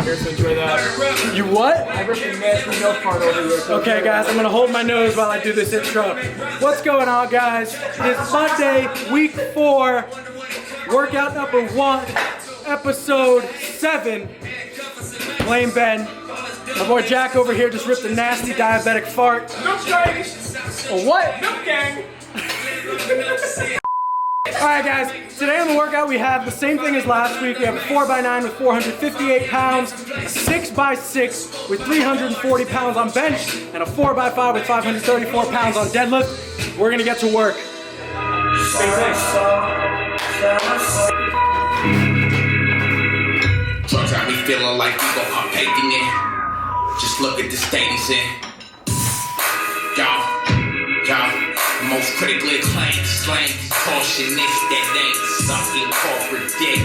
here, so enjoy that. You what? I ripped a nasty milk part over here. So Okay guys, I'm gonna hold my nose while I do this intro. What's going on guys? It's Monday, week 4, workout number 1, episode 7. Blame Ben. My boy Jack over here just ripped a nasty diabetic fart. Milk gang! A what? Milk gang! Alright guys, today on the workout we have the same thing as last week. We have a 4x9 with 458 pounds, a 6x6 with 340 pounds on bench, and a 4x5 with 534 pounds on deadlift. We're gonna get to work. Sometimes we feeling like we gon' up hating it. Just look at the state he's in. Y'all, the most critically acclaimed slang caution this that ain't stuck in corporate dick.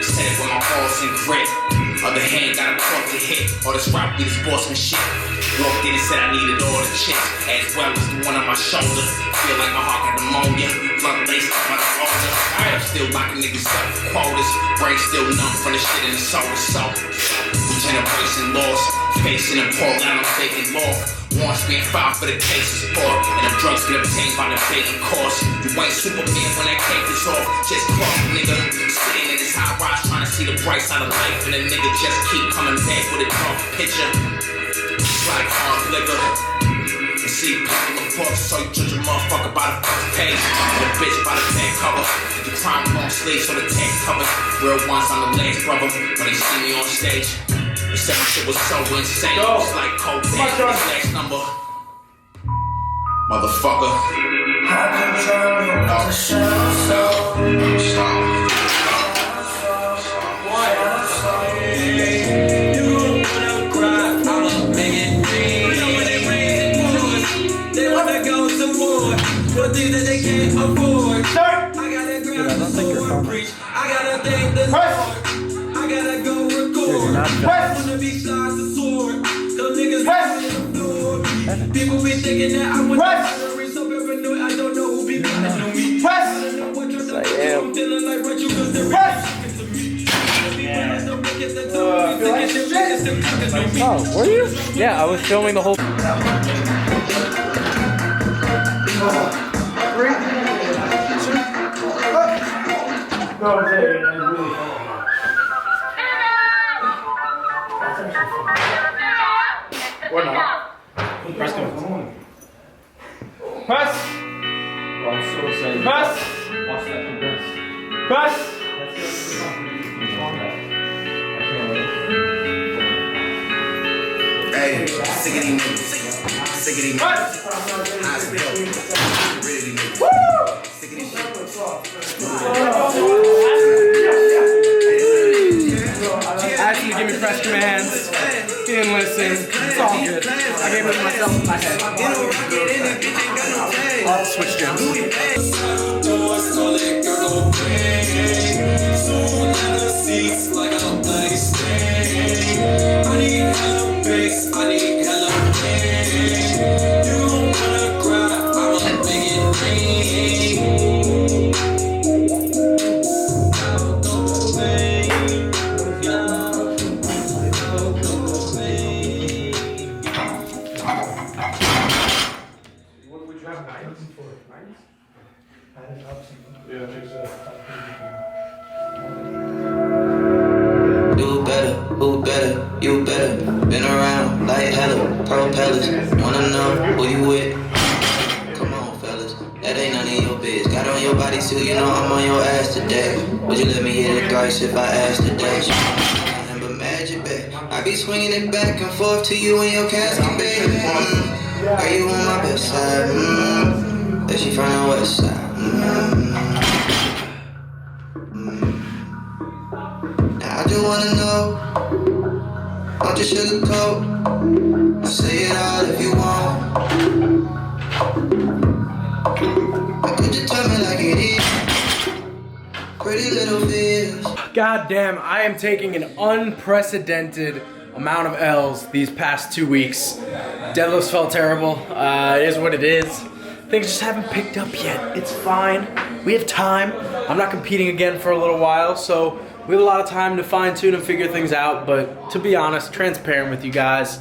Said it with my balls and grit. Other hand got a point to hit. All this rock be the sportsmanship. Walked in and said I needed all the chips, as well as the one on my shoulder. Feel like my heart got pneumonia. Blood laced up my older. I am still locking niggas up for quotas. Brain still numb from the shit in the soul. So, generation lost. Facing and pulled out on faking law. Warrants being filed for the case of sport. And the drugs get obtained by the vacant course. You ain't Superman when that cape is off. Just cross, nigga. Sitting in this high rise trying to see the bright side of life. And the nigga just keep coming back with a dark picture. It's like hard liquor. And see people in books, so you judge a motherfucker by the first page. And a bitch by the back cover. The crime long sleeves so the tank covers. Real ones on the legs, brother. When they see me on stage. They said my shit was so insane. It was like cold his last number. Motherfucker. For things that they can't afford. I gotta grab the sword, preach. I gotta thank the Lord. I gotta go record. I wanna be size the sword. Those niggas on the floor. People be thinking that I want to be so paranoid. I don't know who be behind me. I don't know what you're doing. I'm feeling like what you cause they're talking to me. Oh, were you? Yeah, I was filming the whole. No, I'm saying, I really or not. Press come. Press! Oh, I'm so excited. Press! Watch that progress. Press! Hey, sick of these niggas. Sick of these niggas. High as hell. Really niggas. Woo! Sick of these Asking to give me fresh commands. He didn't listen. It's all good. I gave it to myself in my head. I'll have to switch gyms. You better, been around like hella, propellers. Wanna know who you with? Come on, fellas, that ain't none of your biz. Got on your body suit, you know I'm on your ass today. Would you let me hit it thrice if I asked today? Nothing but magic, babe. I be swinging it back and forth to you and your casket, baby. Are you on my best side? That she from the west side. Now I just wanna know. Don't you sugarcoat. Say it all if you want. Could you tell me like it is? Pretty little fears. God damn, I am taking an unprecedented amount of L's these past 2 weeks. Deadlifts felt terrible. It is what it is. Things just haven't picked up yet. It's fine. We have time. I'm not competing again for a little while, so We have a lot of time to fine tune and figure things out, but to be honest, transparent with you guys,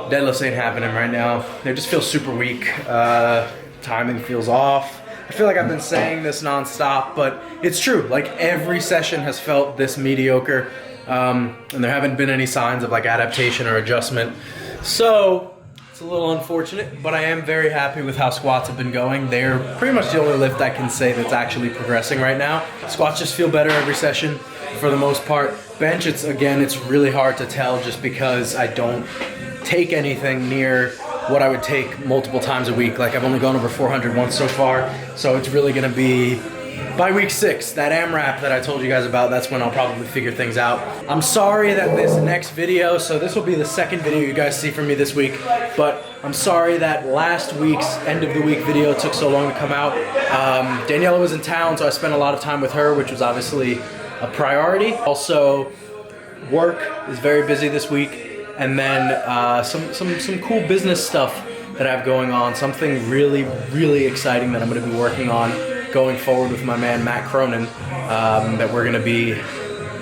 deadlifts ain't happening right now. They just feel super weak. Timing feels off. I feel like I've been saying this nonstop, but it's true. Like every session has felt this mediocre, and there haven't been any signs of like adaptation or adjustment. So it's a little unfortunate, but I am very happy with how squats have been going. They're pretty much the only lift I can say that's actually progressing right now. Squats just feel better every session for the most part. Bench, it's really hard to tell just because I don't take anything near what I would take multiple times a week. Like I've only gone over 400 once so far, so it's really gonna be by week 6, that AMRAP that I told you guys about, that's when I'll probably figure things out. I'm sorry that this next video, so this will be the second video you guys see from me this week, but I'm sorry that last week's end of the week video took so long to come out. Daniela was in town, so I spent a lot of time with her, which was obviously a priority. Also, work is very busy this week. And then some cool business stuff that I have going on. Something really, really exciting that I'm gonna be working on going forward with my man Matt Cronin, that we're gonna be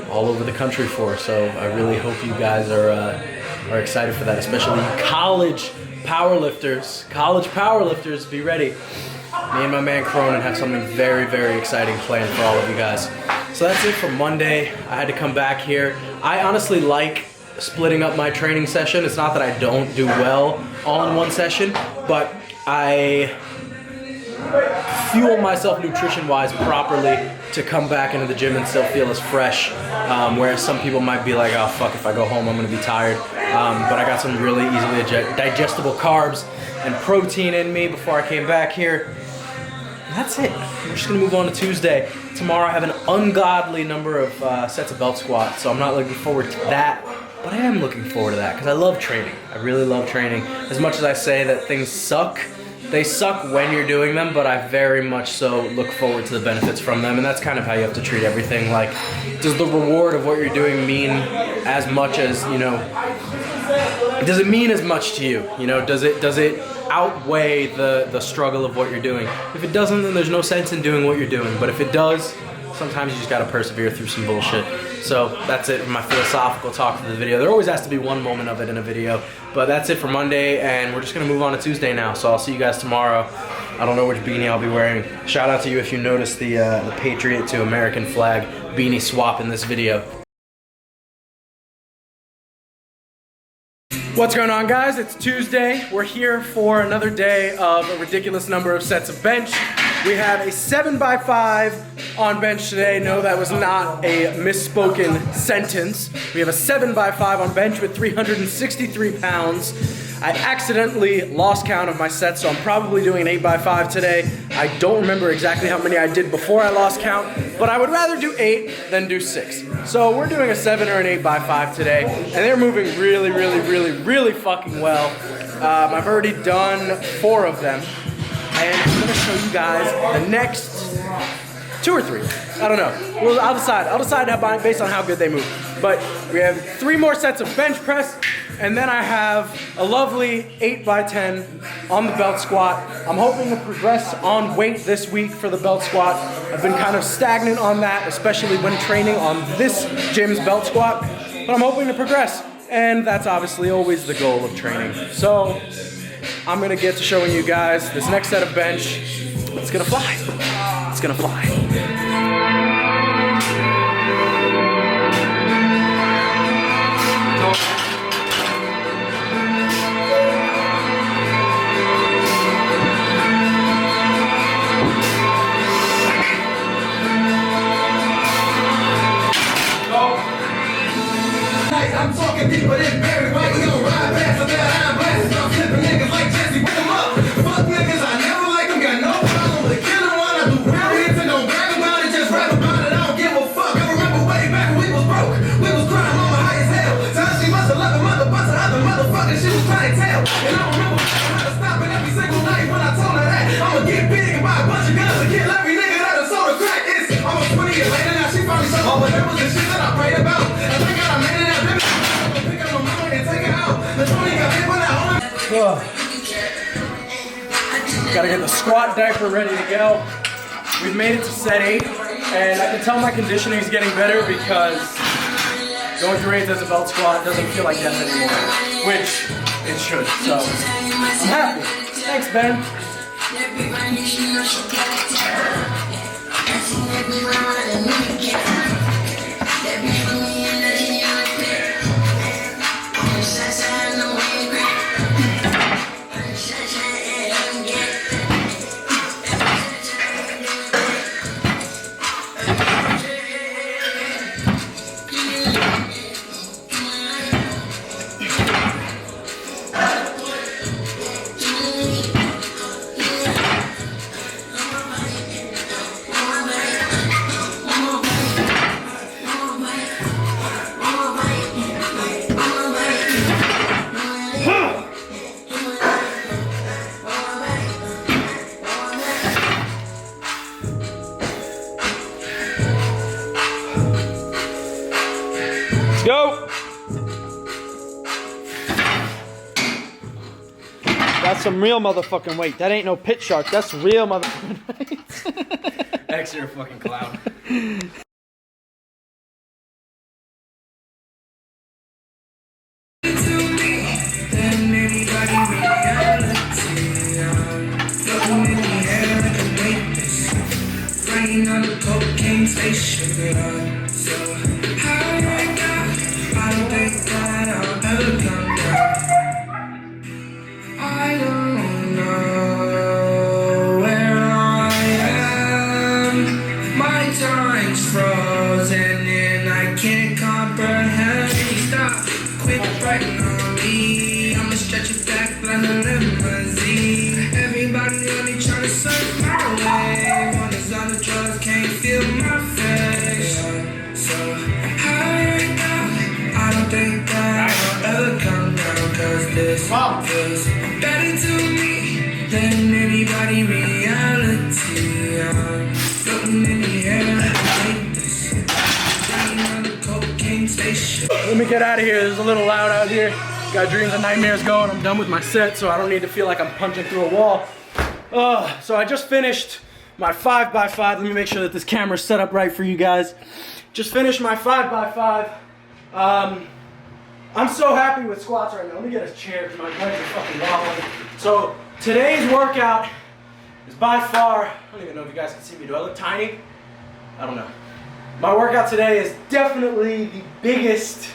all over the country for. So I really hope you guys are excited for that, especially college powerlifters. College powerlifters, be ready. Me and my man Cronin have something very, very exciting planned for all of you guys. So that's it for Monday. I had to come back here. I honestly like splitting up my training session. It's not that I don't do well all in one session, but I fuel myself nutrition-wise properly to come back into the gym and still feel as fresh, whereas some people might be like, oh fuck, if I go home I'm gonna be tired. But I got some really easily digestible carbs and protein in me before I came back here. And that's it. We're just gonna move on to Tuesday. Tomorrow I have an ungodly number of sets of belt squats, so I'm not looking forward to that. But I am looking forward to that because I love training. I really love training. As much as I say that things suck, they suck when you're doing them, but I very much so look forward to the benefits from them, and that's kind of how you have to treat everything. Like, does the reward of what you're doing mean as much as, you know, does it mean as much to you? You know, does it outweigh the struggle of what you're doing? If it doesn't, then there's no sense in doing what you're doing, but if it does, sometimes you just gotta persevere through some bullshit. So that's it for my philosophical talk for the video. There always has to be one moment of it in a video, but that's it for Monday, and we're just gonna move on to Tuesday now. So I'll see you guys tomorrow. I don't know which beanie I'll be wearing. Shout out to you if you noticed the Patriot to American flag beanie swap in this video. What's going on, guys? It's Tuesday. We're here for another day of a ridiculous number of sets of bench. We have a 7x5 on bench today. No, that was not a misspoken sentence. We have a 7x5 on bench with 363 pounds. I accidentally lost count of my sets, so I'm probably doing an 8x5 today. I don't remember exactly how many I did before I lost count, but I would rather do 8 than do 6. So we're doing a 7 or an 8x5 today, and they're moving really, really, really, really fucking well. I've already done 4 of them. And I'm gonna show you guys the next 2 or 3. I don't know. Well, I'll decide based on how good they move. But we have 3 more sets of bench press, and then I have a lovely 8x10 on the belt squat. I'm hoping to progress on weight this week for the belt squat. I've been kind of stagnant on that, especially when training on this gym's belt squat. But I'm hoping to progress, and that's obviously always the goal of training. So I'm gonna get to showing you guys this next set of bench. It's gonna fly. It's gonna fly. I'm talking people in Barry White, we gon' ride past with that iron blast. I'm flipping niggas like Jesse, whip them up. Fuck niggas, I never like them, got no problem with killing one. I do real hits and don't brag about it, just rap about it, I don't give a fuck. I remember way back when we was broke, we was crying mama high as hell. Time she must have loved a mother, but to other motherfuckers she was trying to tell. And I remember how to stop it every single night when I told her that I'ma get big and buy a bunch of guns and kill every nigga that done sold a crack. It's almost 20 years later, now she finally saw all the memories and shit that I prayed about. And thank God I made it out. Gotta get the squat diaper ready to go. We've made it to set 8. And I can tell my conditioning is getting better because going through 8 as a belt squat doesn't feel like death anymore, which it should. So I'm happy. Thanks, Ben. Go! That's some real motherfucking weight. That ain't no pit shark. That's real motherfucking weight. X, you're a fucking clown. Everybody only trying to surf my way. One is on the drugs, can't feel my face. So high right now, I don't think that I'll ever come down. Cause this feels better to me than anybody reality. I'm floating in the air like this. Flying on the cocaine spaceship. Let me get out of here. It's a little loud out here. Got dreams and nightmares going. I'm done with my set, so I don't need to feel like I'm punching through a wall. So I just finished my 5x5. Let me make sure that this camera's set up right for you guys. Just finished my 5x5. I'm so happy with squats right now. Let me get a chair because my legs are fucking wobbling. So today's workout is by far, I don't even know if you guys can see me. Do I look tiny? I don't know. My workout today is definitely the biggest,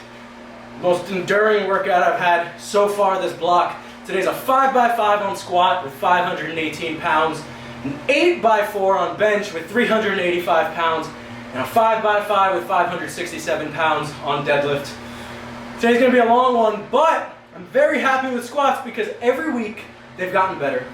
most enduring workout I've had so far this block. Today's a 5x5 on squat with 518 pounds, an 8x4 on bench with 385 pounds, and a 5x5 with 567 pounds on deadlift. Today's gonna be a long one, but I'm very happy with squats because every week they've gotten better.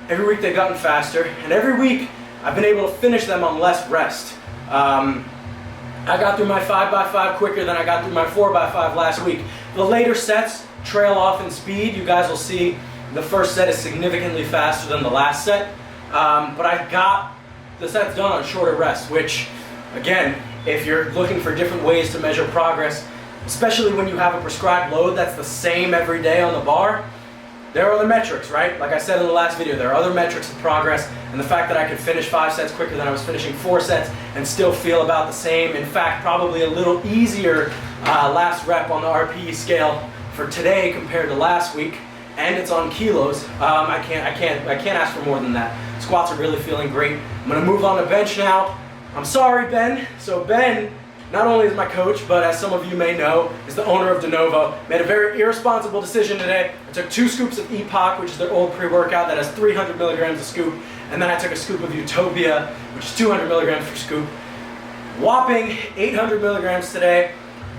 Every week they've gotten faster, and every week I've been able to finish them on less rest. I got through my 5x5 quicker than I got through my 4x5 last week. The later sets trail off in speed. You guys will see the first set is significantly faster than the last set. But I got the sets done on shorter rests, which, again, if you're looking for different ways to measure progress, especially when you have a prescribed load that's the same every day on the bar, there are other metrics, right? Like I said in the last video, there are other metrics of progress, and the fact that I could finish 5 sets quicker than I was finishing 4 sets and still feel about the same, in fact, probably a little easier last rep on the RPE scale for today compared to last week, and it's on kilos. I can't ask for more than that. Squats are really feeling great. I'm gonna move on to bench now. I'm sorry, Ben. So Ben, not only is my coach, but as some of you may know, is the owner of De Novo. Made a very irresponsible decision today. I took 2 scoops of Epoch, which is their old pre-workout that has 300 milligrams a scoop, and then I took a scoop of Utopia, which is 200 milligrams per scoop. Whopping 800 milligrams today.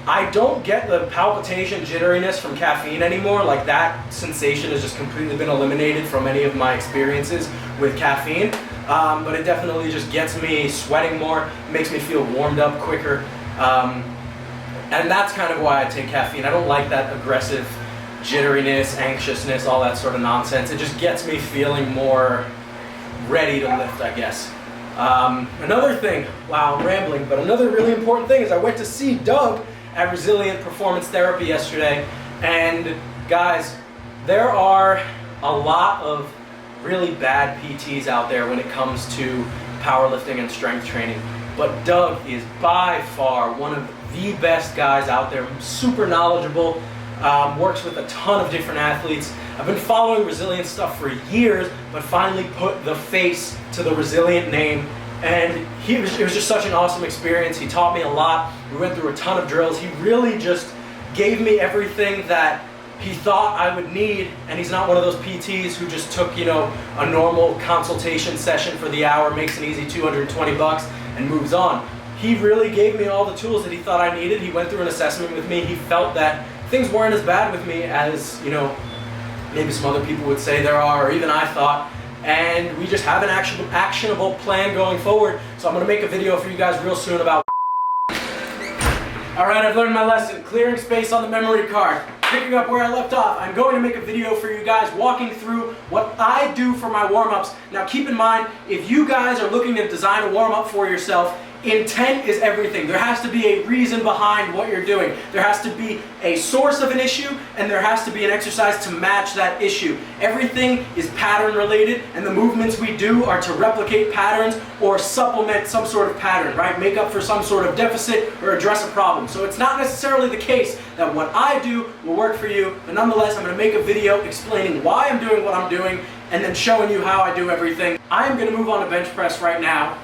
I don't get the palpitation jitteriness from caffeine anymore. Like, that sensation has just completely been eliminated from any of my experiences with caffeine. But it definitely just gets me sweating more, makes me feel warmed up quicker. And that's kind of why I take caffeine. I don't like that aggressive jitteriness, anxiousness, all that sort of nonsense. It just gets me feeling more ready to lift, I guess. Another thing, wow, I'm rambling, but another really important thing is I went to see Doug at Resilient Performance Therapy yesterday. And guys, there are a lot of really bad PTs out there when it comes to powerlifting and strength training. but Doug is by far one of the best guys out there. Super knowledgeable, works with a ton of different athletes. I've been following Resilient stuff for years, but finally put the face to the Resilient name. And it was just such an awesome experience. He taught me a lot. We went through a ton of drills. He really just gave me everything that he thought I would need, and he's not one of those PTs who just took, you know, a normal consultation session for the hour, makes an easy 220 bucks, and moves on. He really gave me all the tools that he thought I needed. He went through an assessment with me. He felt that things weren't as bad with me as, you know, maybe some other people would say there are, or even I thought. And we just have an actionable plan going forward. So I'm gonna make a video for you guys real soon about. All right, I've learned my lesson. Clearing space on the memory card. Picking up where I left off, I'm going to make a video for you guys walking through what I do for my warm-ups. Now keep in mind, if you guys are looking to design a warm-up for yourself, intent is everything. There has to be a reason behind what you're doing. There has to be a source of an issue, and there has to be an exercise to match that issue. Everything is pattern related, and the movements we do are to replicate patterns or supplement some sort of pattern, right? Make up for some sort of deficit or address a problem. So it's not necessarily the case that what I do will work for you, but nonetheless, I'm gonna make a video explaining why I'm doing what I'm doing and then showing you how I do everything. I'm gonna move on to bench press right now.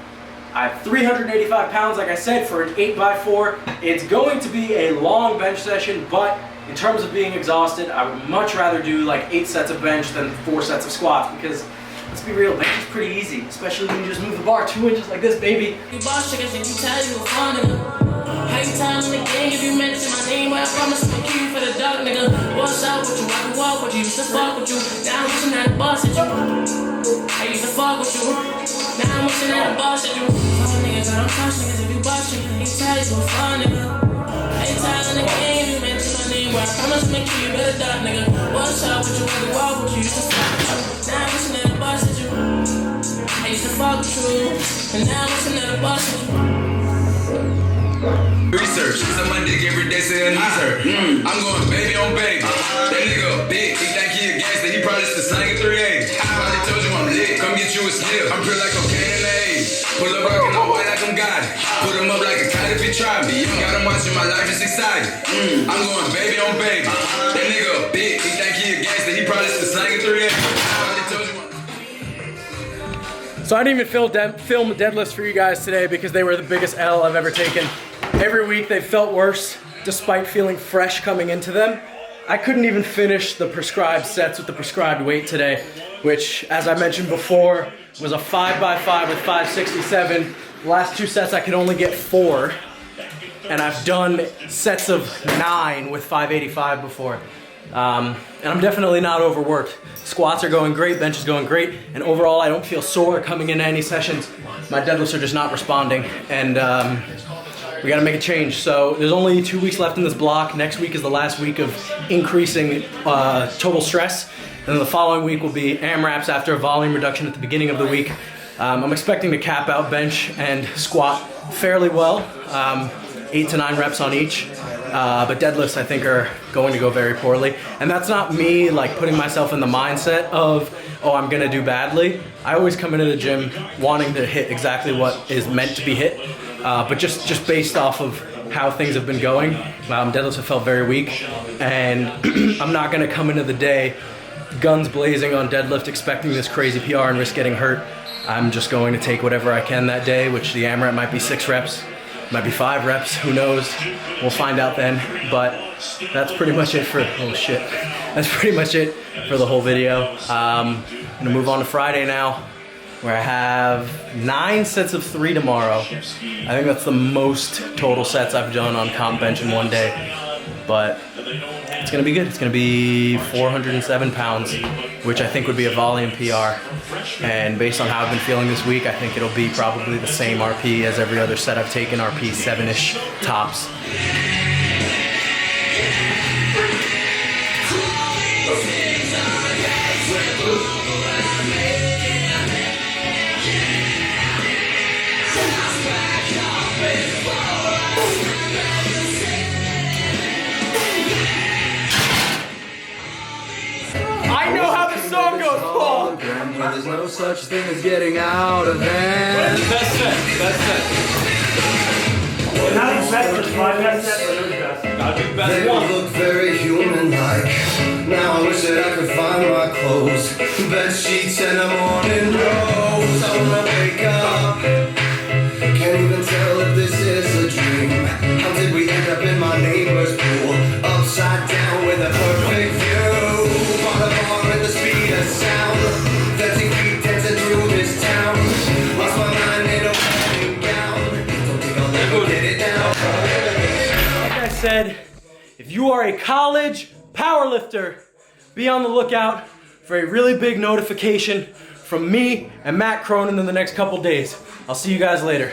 I have 385 pounds, like I said, for an 8x4. It's going to be a long bench session, but in terms of being exhausted, I would much rather do like 8 sets of bench than 4 sets of squats, because let's be real, bench is pretty easy, especially when you just move the bar 2 inches like this, baby. You boss chickens and you tell you a fun nigga. How you telling the gang if you mention my name? But I promise I'm gonna kill you for the dog, nigga. What's up with you? I can walk with you, used to fuck with you. Now I'm wishing that I boss at you. I used to fuck with you. Now I'm wishing that I boss at you. Fun niggas, I don't trust niggas if you boss chickens. Ain't tell you a fun nigga. I ain't telling the gang if you mention my name. But I promise I'm gonna kill you for the dog, nigga. What's up with you? I can walk with you, used to fuck with you. Now I'm wishing that I boss at you. I used to fuck with you. And now I'm wishing that I boss at you. Research, suck my dick every day, say her knees hurt. I'm going baby on baby. That nigga big, he think he a gangster, he probably still slanging 3A's. I already told you I'm lit, come get you a slip. I'm pure like cocaine and AIDS. Pull up rockin' all white like I'm God. Put him up like a kite if he try me. Got him watching my life, it's exciting. I'm going baby on baby. That nigga big, he think he a gangster, he probably still slanging 3A's. I already told you So I didn't even film deadlifts for you guys today because they were the biggest L I've ever taken. Every week they felt worse despite feeling fresh coming into them. I couldn't even finish the prescribed sets with the prescribed weight today, which, as I mentioned before, was a 5x5 with 567. The last 2 sets I could only get 4, and I've done sets of 9 with 585 before. And I'm definitely not overworked. Squats are going great, bench is going great, and overall I don't feel sore coming into any sessions. My deadlifts are just not responding, and we gotta make a change. So there's only 2 weeks left in this block. Next week is the last week of increasing total stress, and then the following week will be AMRAPs after a volume reduction at the beginning of the week. I'm expecting to cap out bench and squat fairly well, 8 to 9 reps on each. But deadlifts I think are going to go very poorly. And that's not me like putting myself in the mindset of, oh, I'm gonna do badly. I always come into the gym wanting to hit exactly what is meant to be hit. But just based off of how things have been going, deadlifts have felt very weak. And I'm not gonna come into the day guns blazing on deadlift expecting this crazy PR and risk getting hurt. I'm just going to take whatever I can that day, which the AMRAP might be 6 reps. Might be 5 reps, who knows? We'll find out then. But that's pretty much it for, oh shit. That's pretty much it for the whole video. I'm gonna move on to Friday now, where I have 9 sets of 3 tomorrow. I think that's the most total sets I've done on comp bench in one day. But it's gonna be good. It's gonna be 407 pounds, which I think would be a volume PR. And based on how I've been feeling this week, I think it'll be probably the same RP as every other set I've taken, RP 7-ish tops. I know how the song goes, Paul! There's no such thing as getting out of hand. Best set, best set. They don't look very human-like. Now I wish that I could find my clothes, bed sheets and a morning rose. I wanna wake up, can't even tell if this is a dream. How did we end up in my neighbor's pool, upside down with a perfect view? Bought a bar at the speed of sound, 30 feet dancing through this town. Lost my mind in a wedding gown. Don't think I'll ever get it down. Like I said, if you are a college powerlifter, be on the lookout for a really big notification from me and Matt Cronin in the next couple days. I'll see you guys later.